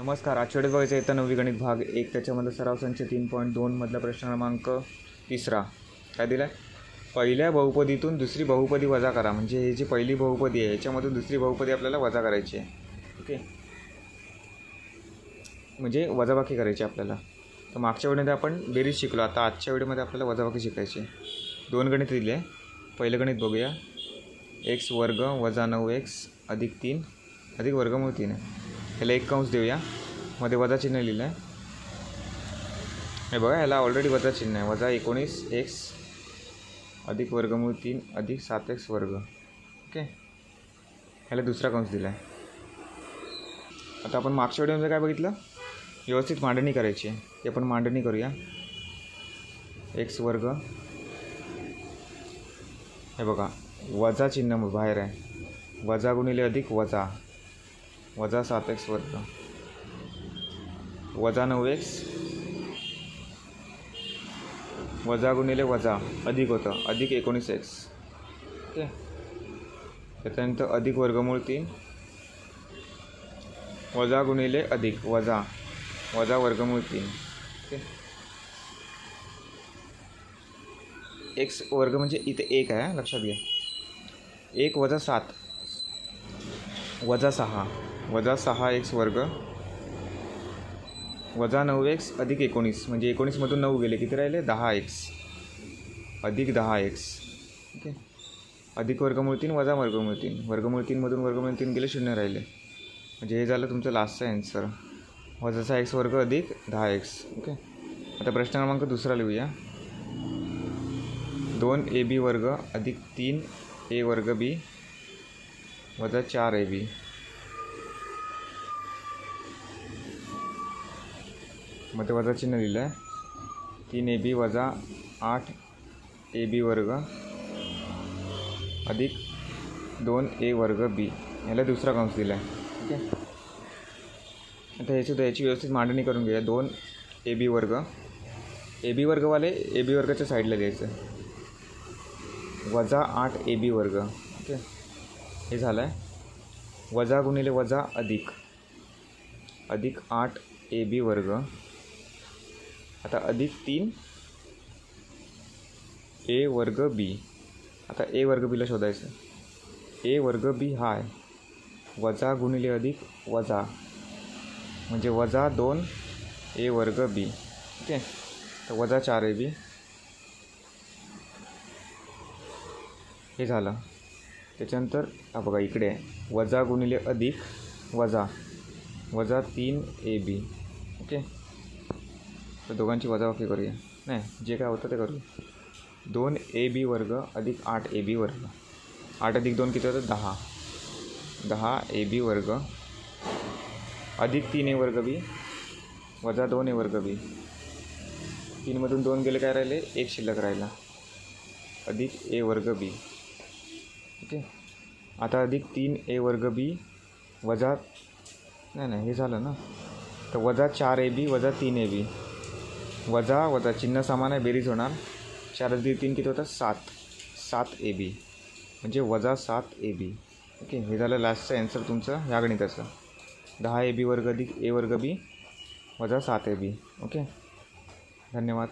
नमस्कार. आजच्या वेळेस बघायचं इयत्ता 9वी गणित भाग 1 त्याच्यामध्ये सराव संच 3.2 मधला प्रश्न क्रमांक 3 काय दिला आहे? पहिल्या बहुपदीतून दुसरी बहुपदी वजा करा. म्हणजे हे जी पहिली बहुपदी आहे याच्यामधून दुसरी बहुपदी आपल्याला वजा करायची आहे. ओके, म्हणजे वजाबाकी करायची आपल्याला. तर मागच्या व्हिडिओमध्ये आपण बेरीज शिकलो, आता आजच्या व्हिडिओमध्ये आपल्याला वजाबाकी शिकायची आहे. 2 गणित दिले आहे. पहिलं गणित बघूया. x वर्ग वजा 9x अधिक 3 अधिक वर्गमूळ 3 आहे. ह्याला एक कंस देऊया, मध्ये वजा चिन्ह लिहिलं आहे. हे बघा, ह्याला ऑलरेडी वजा चिन्ह आहे. वजा 19x अधिक वर्गमूळ 3 अधिक 7x वर्ग. ओके, ह्याला दुसरा कंस दिला आहे. आता आपण मागच्या व्हिडिओमध्ये काय बघितलं, व्यवस्थित मांडणी करायची आहे. ती आपण मांडणी करूया. x वर्ग, हे बघा वजा चिन्ह बाहेर आहे. वजा गुणिले अधिक वजा, वजा 7x वर्ग, वजा 9x वजा गुणिले वजा अधिक होतं अधिक 19x. ओके, त्याच्यानंतर अधिक वर्गमूळ 3 वजा गुणिले अधिक वजा वजा वर्गमूळ 3. ओके, x वर्ग म्हणजे इथे 1 आहे, लक्षात घ्या. 1 वजा 7 वजा 6 वजा 6x वर्ग वजा 9x अधिक 19, म्हणजे 19मधून 9 गेले, किती राहिले? 10x अधिक 10x. ओके, अधिक वर्गमूळ 3 वजा वर्गमूळ 3, वर्गमूळ 3मधून वर्गमूळ 3 गेले, 0 राहिले. म्हणजे हे झालं तुमचं लास्टचं आन्सर, वजा 6x वर्ग अधिक 10x. ओके, आता प्रश्न क्रमांक दुसरा लिहूया. 2ab वर्ग अधिक 3a वर्ग b वजा 4ab. मध्ये वजा चिन्ह लिहिलं आहे. 3ab वजा 8ab वर्ग अधिक 2a वर्ग b, ह्याला दुसरा कंस दिला आहे. ओके, आता याची व्यवस्थित मांडणी करून घेऊया. 2ab वर्ग, ab वर्गवाले ab वर्गाच्या साईडला द्यायचं, वजा 8ab वर्ग. ओके, हे झालं आहे. वजा गुणिले वजा अधिक अधिक 8ab वर्ग, आता अधिक 3a वर्ग b. आता a वर्ग बीला शोधायचं. a वर्ग b हा आहे, वजा गुणिले अधिक वजा म्हणजे वजा 2a वर्ग b. ओके, तर वजा 4ab हे झालं. त्याच्यानंतर हा बघा इकडे आहे, वजा गुणिले अधिक वजा वजा 3ab. ओके, तर दोघांची वजाबाकी करूया. नाही, जे काय होतं ते करूया. 2ab वर्ग अधिक 8ab वर्ग, 8 अधिक 2 किती होतं? 10. 10ab वर्ग अधिक 3a वर्ग b वजा 2a वर्ग b. 3मधून 2 गेले, काय राहिले? 1 शिल्लक राहिला, अधिक a वर्ग b. ओके, आता अधिक 3a वर्ग b वजा, नाही हे झालं ना, तर वजा 4ab वजा 3ab, वजा वजा चिन्ह समान आहे, बेरीज होणार. 4 अधिक 3 किती होतं? 7ab, म्हणजे वजा 7ab. ओके, हे झालं लास्टचं आन्सर तुमचं ह्या गणिताचं. 10ab वर्ग अधिक a वर्ग b वजा 7ab. ओके, धन्यवाद.